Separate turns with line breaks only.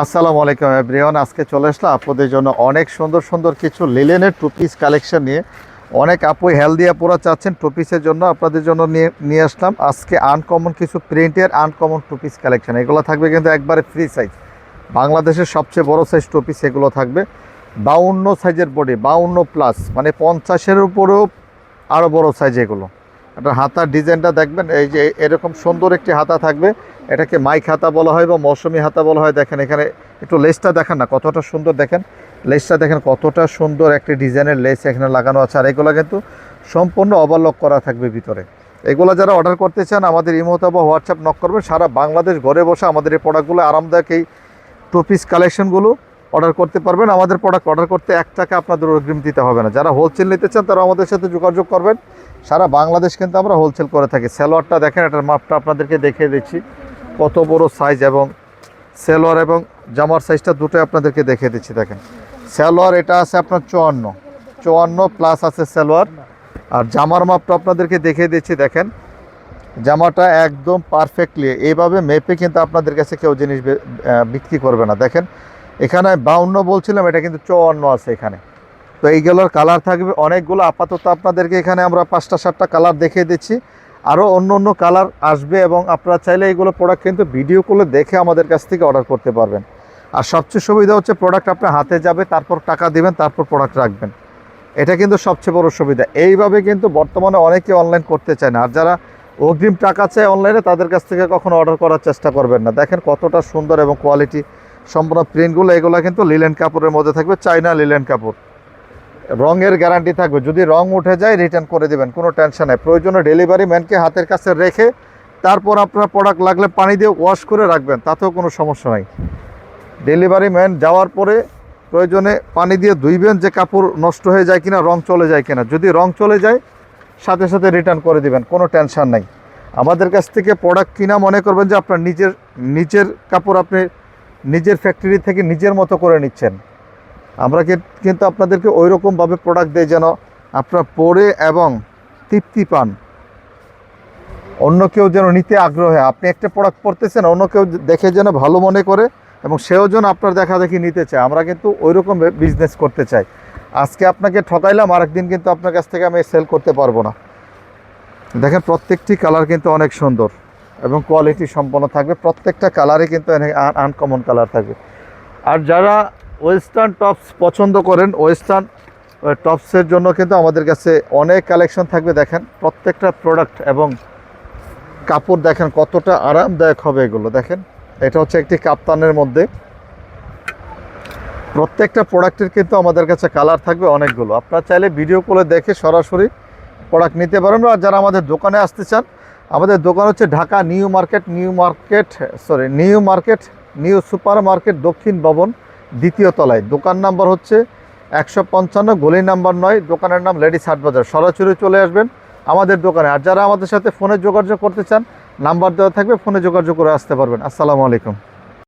আসসালামু আলাইকুম এভরিওয়ান। আজকে চলে আসলাম আপনাদের জন্য অনেক সুন্দর সুন্দর কিছু লিলেনের টু পিস কালেকশন নিয়ে। অনেক আপু হেলদি আপুরা চাচ্ছেন টু পিসের জন্য, আপনাদের জন্য নিয়ে আসলাম আজকে আনকমন কিছু প্রিন্টের আনকমন টু পিস কালেকশন। এগুলো থাকবে কিন্তু একবারে ফ্রি সাইজ, বাংলাদেশের সবচেয়ে বড় সাইজ টু পিস এগুলো থাকবে। 52 সাইজের বডি, 52 প্লাস, মানে 50-এর উপরেও আরও বড় সাইজ এগুলো। একটা হাতার ডিজাইনটা দেখবেন, এই যে এরকম সুন্দর একটি হাতা থাকবে। এটাকে মাইক হাতা বলা হয় বা মৌসুমি হাতা বলা হয়। দেখেন এখানে একটু লেসটা দেখেন না কতটা সুন্দর, দেখেন লেসটা দেখেন কতটা সুন্দর একটি ডিজাইনের লেস এখানে লাগানো আছে। আর এগুলো কিন্তু সম্পূর্ণ ওভারলক করা থাকবে ভিতরে। এগুলো যারা অর্ডার করতে চান আমাদের ইমো অথবা হোয়াটসঅ্যাপ নক করবেন। সারা বাংলাদেশ ঘরে বসে আমাদের এই প্রোডাক্টগুলো, আরামদায়ক এই টু পিস কালেকশনগুলো অর্ডার করতে পারবেন। আমাদের প্রোডাক্ট অর্ডার করতে 1 টাকা আপনাদের অগ্রিম দিতে হবে না। যারা হোলসেল নিতে চান তারা আমাদের সাথে যোগাযোগ করবেন। সারা বাংলাদেশ কিন্তু আমরা হোলসেল করে থাকি। সালোয়ারটা দেখেন, এটার মাপটা আপনাদেরকে দেখিয়ে দিচ্ছি কত বড় সাইজ, এবং সালোয়ার এবং জামার সাইজটা দুটোই আপনাদেরকে দেখিয়ে দিচ্ছি। দেখেন সালোয়ার এটা আছে আপনার 54 প্লাস আছে সালোয়ার, আর জামার মাপটা আপনাদেরকে দেখিয়ে দিচ্ছি। দেখেন জামাটা একদম পারফেক্টলি এইভাবে মেপে কিন্তু আপনাদের কাছে কেউ জিনিস বিক্রি করবে না। দেখেন এখানে 52 বলছিলাম, এটা কিন্তু 54 আছে এখানে। তো এইগুলোর কালার থাকবে অনেকগুলো। আপাতত আপনাদেরকে এখানে আমরা 5টা-7টা কালার দেখিয়ে দিচ্ছি, আরও অন্য অন্য কালার আসবে, এবং আপনারা চাইলে এইগুলো প্রোডাক্ট কিন্তু ভিডিও কলে দেখে আমাদের কাছ থেকে অর্ডার করতে পারবেন। আর সবচেয়ে সুবিধা হচ্ছে প্রোডাক্ট আপনার হাতে যাবে, তারপর টাকা দিবেন, তারপর প্রোডাক্ট রাখবেন। এটা কিন্তু সবচেয়ে বড় সুবিধা। এইভাবে কিন্তু বর্তমানে অনেকে অনলাইন করতে চায় না। আর যারা অগ্রিম টাকা চায় অনলাইনে, তাদের কাছ থেকে কখনো অর্ডার করার চেষ্টা করবেন না। দেখেন কতটা সুন্দর এবং কোয়ালিটি সম্পূর্ণ প্রিন্টগুলো। এগুলো কিন্তু লিলেন কাপড়ের মধ্যে থাকবে, চাইনা লিলেন কাপড়। রঙের গ্যারান্টি থাকবে, যদি রং উঠে যায় রিটার্ন করে দেবেন, কোনো টেনশন নেই। প্রয়োজনে ডেলিভারি ম্যানকে হাতের কাছে রেখে তারপর আপনার প্রোডাক্ট লাগলে পানি দিয়ে ওয়াশ করে রাখবেন, তাতেও কোনো সমস্যা নাই। ডেলিভারি ম্যান যাওয়ার পরে প্রয়োজনে পানি দিয়ে ধুইবেন যে কাপড় নষ্ট হয়ে যায় কিনা, রং চলে যায় কিনা। যদি রং চলে যায় সাথে সাথে রিটার্ন করে দিবেন, কোনো টেনশন নাই। আমাদের কাছ থেকে প্রোডাক্ট কিনা মনে করবেন যে আপনার নিজের কাপড় আপনি নিজের ফ্যাক্টরি থেকে নিজের মতো করে নিচ্ছেন। আমরা কিন্তু আপনাদেরকে ওই রকমভাবে প্রোডাক্ট দেই যেন আপনারা পরে এবং তৃপ্তি পান, অন্য কেউ যেন নিতে আগ্রহ হয়। আপনি একটা প্রোডাক্ট পরতেছেন, অন্য কেউ দেখে যেন ভালো মনে করে এবং সেও যেন আপনার দেখা দেখি নিতে চায়। আমরা কিন্তু ওই রকম বিজনেস করতে চাই। আজকে আপনাকে ঠকাইলাম, আরেকদিন কিন্তু আপনার কাছ থেকে আমি সেল করতে পারবো না। দেখেন প্রত্যেকটি কালার কিন্তু অনেক সুন্দর এবং কোয়ালিটি সম্পন্ন থাকবে। প্রত্যেকটা কালারে কিন্তু আনকমন কালার থাকবে। আর যারা ওয়েস্টার্ন টপস পছন্দ করেন, ওয়েস্টার্ন টপসের জন্য কিন্তু আমাদের কাছে অনেক কালেকশন থাকবে। দেখেন প্রত্যেকটা প্রোডাক্ট এবং কাপড় দেখেন কতটা আরামদায়ক হবে এগুলো। দেখেন এটা হচ্ছে একটি কাপ্তানের মধ্যে। প্রত্যেকটা প্রোডাক্টের কিন্তু আমাদের কাছে কালার থাকবে অনেকগুলো। আপনারা চাইলে ভিডিও কলে দেখে সরাসরি প্রোডাক্ট নিতে পারেন। আর যারা আমাদের দোকানে আসতে চান, আমাদের দোকান হচ্ছে ঢাকা নিউ সুপার মার্কেট দক্ষিণ ভবন, 2য় তলায়। দোকান নাম্বার হচ্ছে 155, গলি নাম্বার 9। দোকানের নাম লেডিস হাট বাজার। সরাসরি চলে আসবেন আমাদের দোকানে। আর যারা আমাদের সাথে ফোনে যোগাযোগ করতে চান, নাম্বার দেওয়া থাকবে, ফোনে যোগাযোগ করে আসতে পারবেন। আসসালামু আলাইকুম।